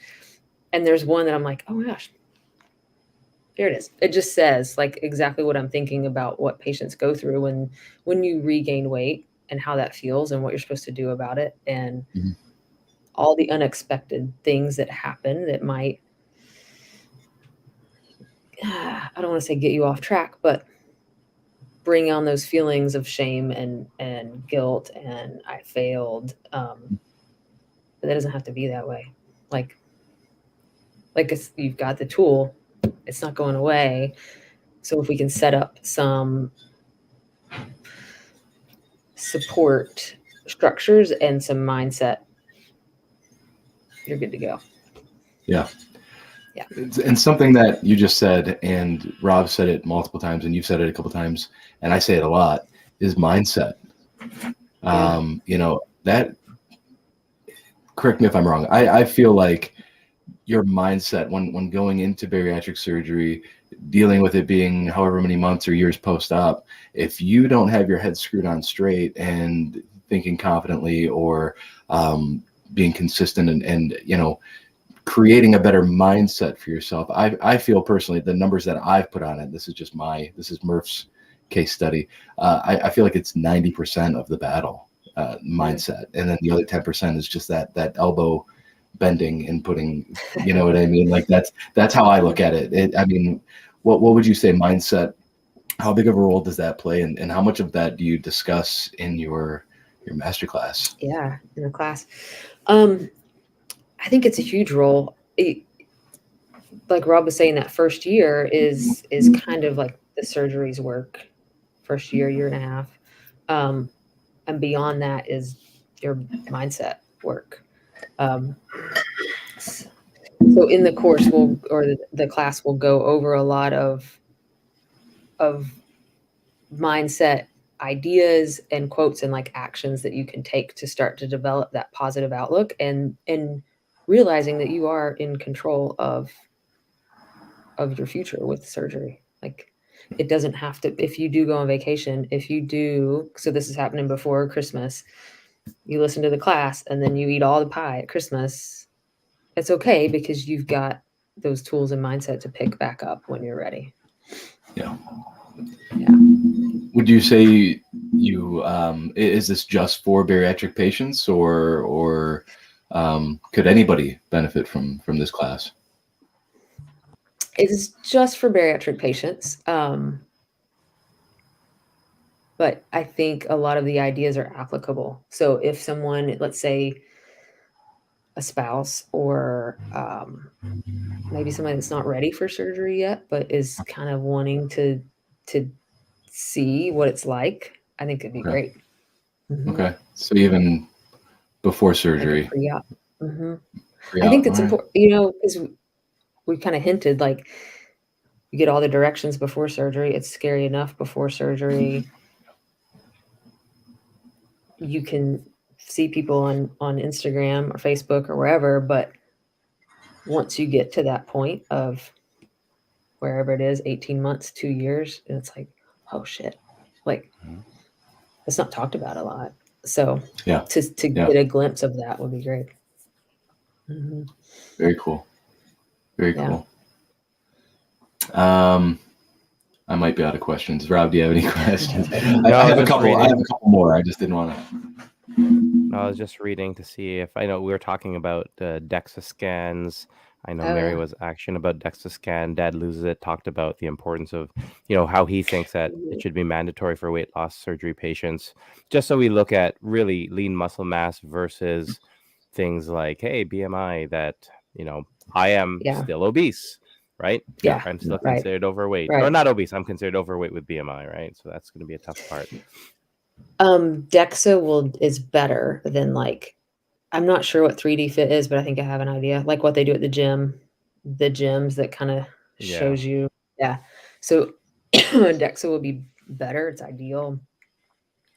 And there's one that I'm like, oh my gosh, here it is. It just says like exactly what I'm thinking about what patients go through when you regain weight and how that feels and what you're supposed to do about it, and all the unexpected things that happen that might, I don't want to say get you off track, but bring on those feelings of shame and guilt and I failed. But that doesn't have to be that way. Like you've got the tool, it's not going away. So if we can set up some support structures and some mindset, you're good to go. Yeah. And something that you just said, and Rob said it multiple times, and you've said it a couple times, and I say it a lot, is mindset. That, correct me if I'm wrong, I feel like your mindset when going into bariatric surgery, dealing with it being however many months or years post-op, if you don't have your head screwed on straight and thinking confidently or being consistent and creating a better mindset for yourself. I feel personally the numbers that I've put on it, this is Murph's case study. I feel like it's 90% of the battle, mindset. And then the other 10% is just that elbow bending and putting, you know what I mean? Like that's how I look at it. What would you say mindset, how big of a role does that play? And how much of that do you discuss in your masterclass? Yeah, in the class. I think it's a huge role. Like Rob was saying, that first year is kind of like the surgery's work. First year and a half. And beyond that is your mindset work. So in the course the class will go over a lot of mindset ideas and quotes and like actions that you can take to start to develop that positive outlook and realizing that you are in control of your future with surgery. Like it doesn't have to, if you do go on vacation, so this is happening before Christmas, you listen to the class and then you eat all the pie at Christmas, it's okay because you've got those tools and mindset to pick back up when you're ready. Yeah. Yeah. Would you say you is this just for bariatric patients, or could anybody benefit from this class? It's just for bariatric patients. But I think a lot of the ideas are applicable. So if someone, let's say a spouse or maybe somebody that's not ready for surgery yet, but is kind of wanting to see what it's like, I think it'd be Okay. great. Mm-hmm. Okay, so even before Like a surgery. pre-op. Mm-hmm. Pre-op, I think it's all right. important, because we kind of hinted, like you get all the directions before surgery. It's scary enough before surgery. You can see people on Instagram or Facebook or wherever, but once you get to that point of wherever it is, 18 months, 2 years, and it's like, oh shit, like it's not talked about a lot. So Yeah. to Yeah. get a glimpse of that would be great. Mm-hmm. Very cool. Very Yeah. cool. I might be out of questions. Rob, do you have any questions? No, I have a just couple. I reading. have a couple more. I just didn't want to. I was just reading to see if I know we were talking about DEXA scans. I know Oh, Mary yeah. was action about DEXA scan. Dad loses it. Talked about the importance of, how he thinks that Mhm. it should be mandatory for weight loss surgery patients. Just so we look at really lean muscle mass versus things like, hey, BMI. That I am Yeah. still obese, right? Yeah. I'm still Right. considered overweight, or Right. not obese. I'm considered overweight with BMI, right? So that's going to be a tough part. DEXA is better than I'm not sure what 3D fit is, but I think I have an idea. Like what they do at the gym, the gyms that kind of Yeah. shows you. Yeah. So DEXA will be better. It's ideal.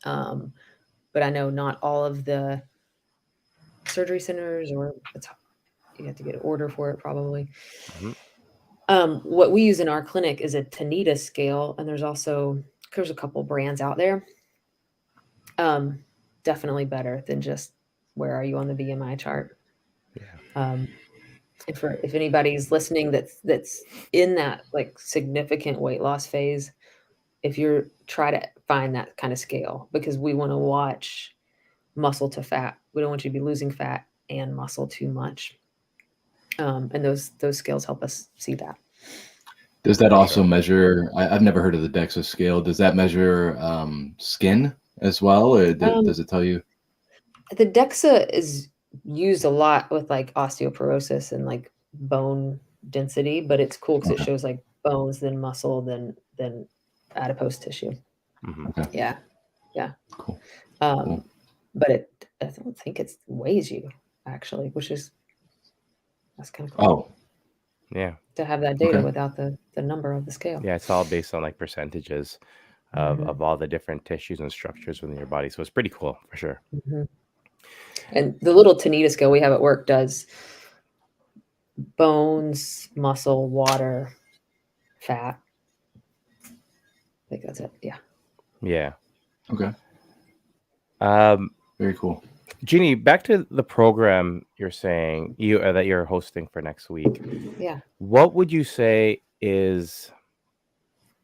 But I know not all of the surgery centers, or you have to get an order for it probably. Mhm. What we use in our clinic is a Tanita scale, and there's a couple brands out there. Definitely better than just where are you on the BMI chart. Yeah. If anybody's listening that's in that like significant weight loss phase, if you're try to find that kind of scale, because we want to watch muscle to fat. We don't want you to be losing fat and muscle too much. And those scales help us see that. Does that For also sure. measure? I've never heard of the DEXA scale. Does that measure skin as well, or does it tell you? The DEXA is used a lot with like osteoporosis and like bone density, but it's cool because it shows like bones, then muscle, then adipose tissue. Mhm. Okay. Yeah. Yeah. Cool. But I don't think it weighs you actually, that's kind of cool. Oh, Yeah. To have that data Okay. without the number of the scale. Yeah, it's all based on like percentages of all the different tissues and structures within your body. So it's pretty cool for sure. Mm-hmm. And the little Tanita scale we have at work does bones, muscle, water, fat. I think that's it. Yeah. Yeah. Okay. Very cool. Jeannie, back to the program you're saying that you're hosting for next week. Yeah. What would you say is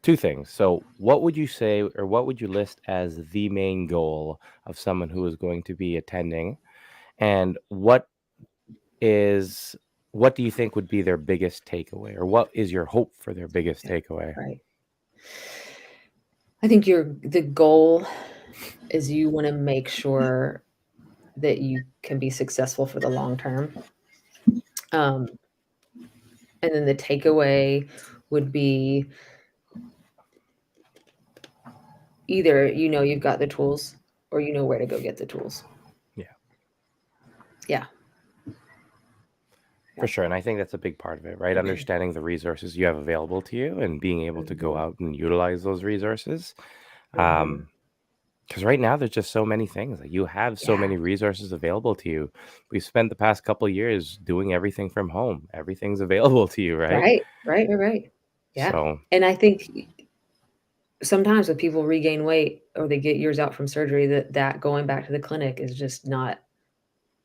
two things? So what would you say, or what would you list as the main goal of someone who is going to be attending? And what do you think would be their biggest takeaway, or what is your hope for their biggest takeaway? Right. I think the goal is you want to make sure that you can be successful for the long term. And then the takeaway would be either you've got the tools, or you know where to go get the tools. Yeah. Yeah. For sure. And I think that's a big part of it, right? Understanding the resources you have available to you and being able to go out and utilize those resources. Mhm. Because right now there's just so many things. Like you have so Yeah. many resources available to you. We've spent the past couple of years doing everything from home. Everything's available to you, right? Right. Yeah. So And I think sometimes when people regain weight or they get years out from surgery, that going back to the clinic is just not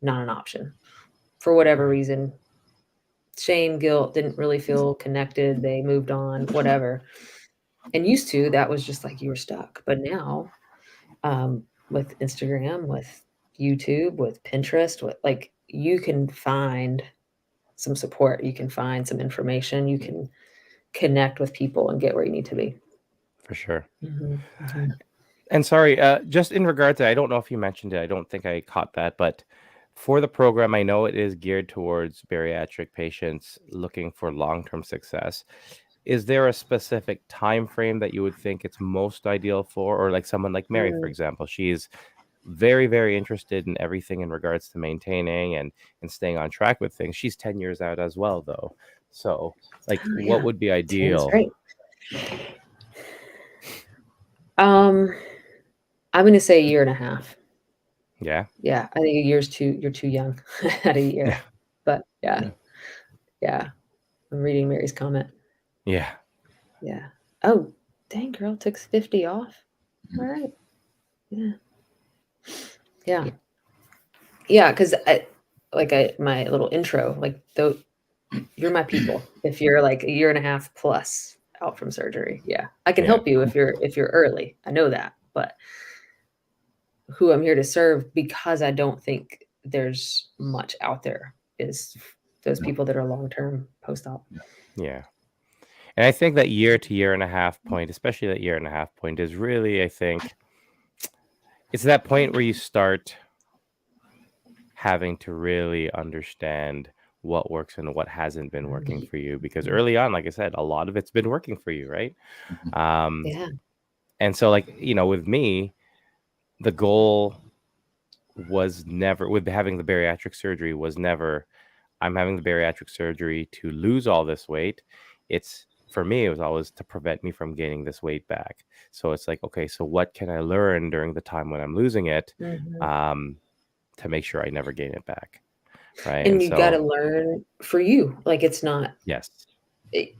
an option for whatever reason. Shame, guilt, didn't really feel connected. They moved on, whatever. And used to, that was just like you were stuck. But now, with Instagram, with YouTube, with Pinterest, with like you can find some support, you can find some information, you can connect with people and get where you need to be. for sure. Mhm. And sorry, just in regard to, I don't know if you mentioned it. I don't think I caught that, but for the program, I know it is geared towards bariatric patients looking for long-term success. Is there a specific time frame that you would think it's most ideal for, or like someone like Mary, for Mm. example, she's very, very interested in everything in regards to maintaining and staying on track with things. She's 10 years out as well, though. So, like, Oh, what yeah. would be 10 is ideal? great. I'm gonna say a year and a half. Yeah. Yeah, I think a year's you're too young at a Yeah. year. But Yeah. yeah. I'm reading Mary's comment. Yeah. Yeah. Oh, dang girl, took 50 off. All right. Yeah. Yeah. Yeah, because my little intro, like though you're my people. If you're like a year and a half plus out from surgery. Yeah. I can Yeah. help you if you're early. I know that. But who I'm here to serve, because I don't think there's much out there, is those people that are long term post op. Yeah. And I think that year to year and a half point, especially that year and a half point, is really, I think, it's that point where you start having to really understand what works and what hasn't been working for you. Because early on, like I said, a lot of it's been working for you, right? Um, Yeah. and so, like, with me, the goal was never, with having the bariatric surgery, was never, I'm having the bariatric surgery to lose all this weight. It's, for me, it was always to prevent me from gaining this weight back. So it's like, okay, so what can I learn during the time when I'm losing it, Mhm. to make sure I never gain it back, right? And And you gotta so, learn for you. Like it's not yes, it,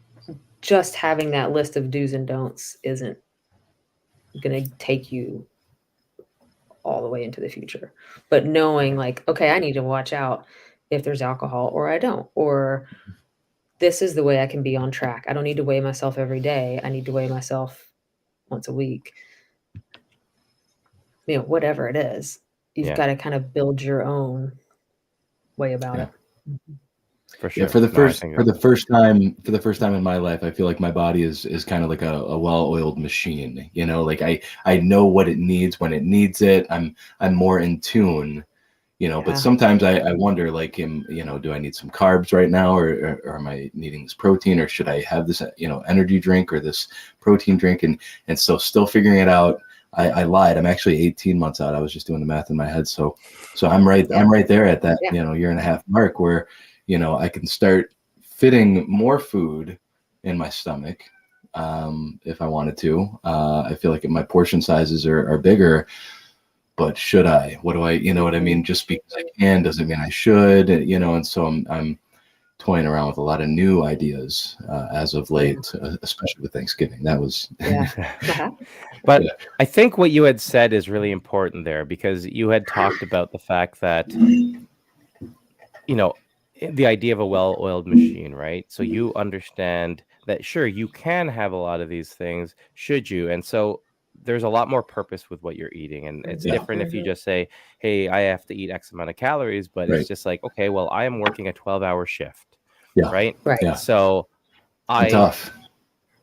just having that list of do's and don'ts isn't gonna take you all the way into the future. But knowing like, okay, I need to watch out if there's alcohol or I don't, or this is the way I can be on track. I don't need to weigh myself every day. I need to weigh myself once a week. Whatever it is, you've yeah, got to kind of build your own way about Yeah. it. Mhm. for Yeah, sure. for the No, I first think for that, the first time for the first time in my life, I feel like my body is kind of like a well-oiled machine. Like I know what it needs when it needs it. I'm more in tune. But Yeah. sometimes I wonder, like, do I need some carbs right now, or am I needing this protein, or should I have this, energy drink or this protein drink, and so still figuring it out. I lied. I'm actually 18 months out. I was just doing the math in my head. So I'm right there at that, Yeah. year and a half mark where, I can start fitting more food in my stomach, if I wanted to. I feel like my portion sizes are bigger. But should I? What do I? You know what I mean? Just because I can doesn't mean I should. And so I'm toying around with a lot of new ideas as of late, especially with Thanksgiving. That was Yeah. but yeah. I think what you had said is really important there, because you had talked about the fact that, the idea of a well-oiled machine, right? So you understand that, sure, you can have a lot of these things, should you? And so there's a lot more purpose with what you're eating. And it's Yeah. different if you just say, hey, I have to eat X amount of calories, but it's Right. just like, okay, well, I am working a 12-hour shift, Yeah. right? Right. Yeah. So And I tough.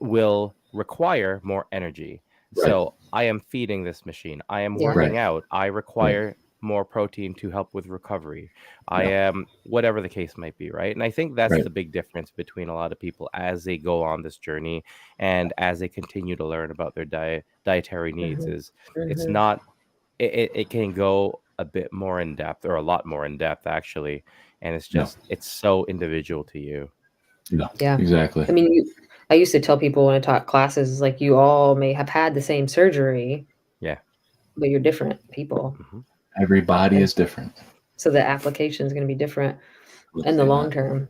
will require more energy. Right. So I am feeding this machine. I am Yeah. working Right. out. I require more protein to help with recovery. I Yeah. am, whatever the case might be, right? And I think that's Right. the big difference between a lot of people as they go on this journey and as they continue to learn about their dietary needs, is it's not, it can go a bit more in depth, or a lot more in depth actually. and it's No. just it's so individual to you. Yeah. Exactly. I mean, I used to tell people when I taught classes, like, you all may have had the same surgery, Yeah. but you're different people. Everybody is different. So the application is going to be different in the long term.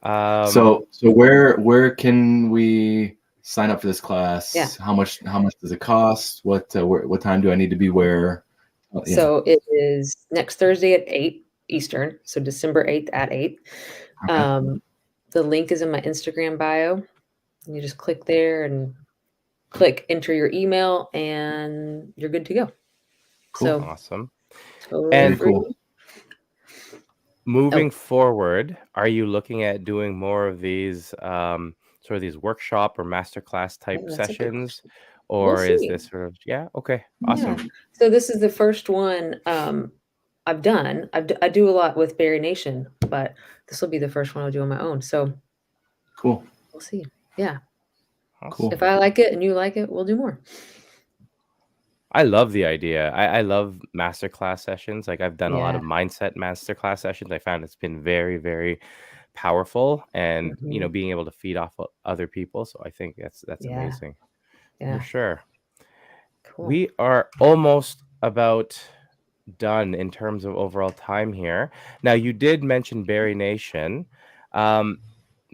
So where can we sign up for this class? Yeah. How much does it cost? What time do I need to be where? Yeah. So it is next Thursday at 8 Eastern. So December 8th at 8. Okay. The link is in my Instagram bio. You just click there and click enter your email and you're good to go. Cool. So Awesome. totally And free. cool. Moving forward, are you looking at doing more of these sort of these workshop or masterclass type Oh, that's a good sessions, question. or We'll is see. this sort of okay, awesome. Yeah. So this is the first one I've done. I do a lot with Berry Nation, but this will be the first one I'll do on my own. So Cool. we'll see. Yeah. Cool. If I like it and you like it, we'll do more. I love the idea. I love masterclass sessions. Like I've done a lot Yeah. of mindset masterclass sessions. I found it's been very, very powerful, and being able to feed off of other people. So I think that's Yeah. amazing. Yeah. For sure. Cool. We are almost about done in terms of overall time here. Now, you did mention Berry Nation.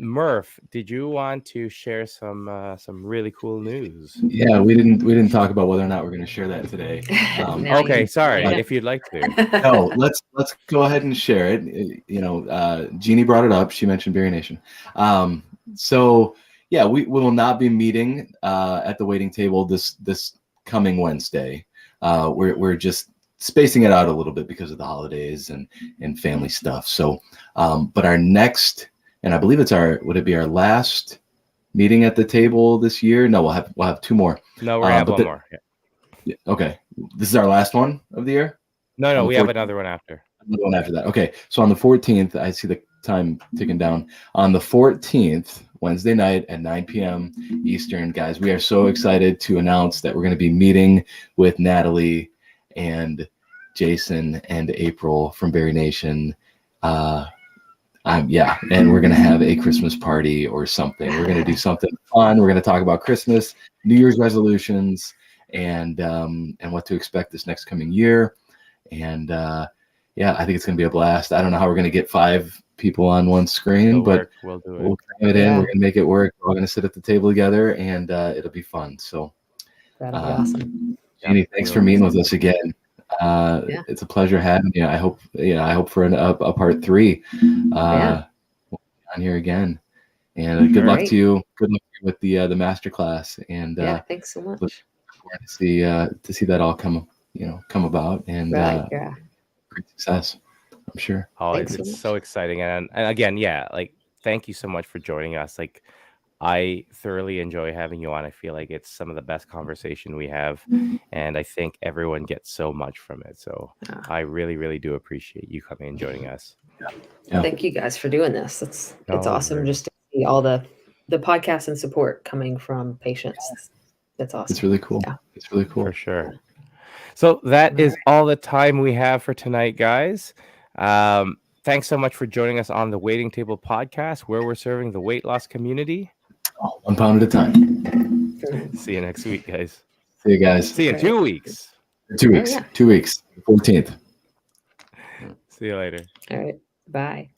Murph, did you want to share some really cool news? Yeah, we didn't talk about whether or not we're going to share that today. Now Okay, you- sorry. Yeah. If you'd like to. No, let's go ahead and share it. Jeannie brought it up. She mentioned Berry Nation. So yeah, we will not be meeting at the waiting table this coming Wednesday. We're just spacing it out a little bit because of the holidays and family stuff. So, but our next, and I believe would it be our last meeting at the table this year? No, we'll have two more. No, we're gonna have one more. Yeah. Okay, this is our last one of the year. No, we have another one after. Another one after that. Okay, so on the 14th, I see the time ticking down. On the 14th, Wednesday night at 9 p.m. Eastern, guys, we are so excited to announce that we're going to be meeting with Natalie and Jason and April from Berry Nation. And we're going to have a Christmas party or something. We're going to do something fun. We're going to talk about Christmas, New Year's resolutions, and what to expect this next coming year. And I think it's going to be a blast. I don't know how we're going to get 5 people on one screen, but we'll do it. we'll cram it in. We're going to make it work. We're all going to sit at the table together, and it'll be fun. So That'll be awesome. Jeannie, thanks for meeting with us again. It's a pleasure having you. I hope for a part 3 on here again. And good luck to you. Good luck with the master class. And thanks so much. Look forward to see that all come about, and great success, I'm sure. Oh, Thanks it's so so exciting. And again, like thank you so much for joining us. Like I thoroughly enjoy having you on. I feel like it's some of the best conversation we have, and I think everyone gets so much from it. So I really, really do appreciate you coming and joining us. Yeah. Thank you guys for doing this. It's awesome very just to see all the podcasts and support coming from patients. That's awesome. It's really cool. Yeah. It's really cool. For sure. So that is all the time we have for tonight, guys. Thanks so much for joining us on the Waiting Table Podcast, where we're serving the weight loss community. 1 pound at a time. See you next week, guys. See you guys. See you in 2 weeks. 2 weeks. 2 weeks. 14th. See you later. All right. Bye.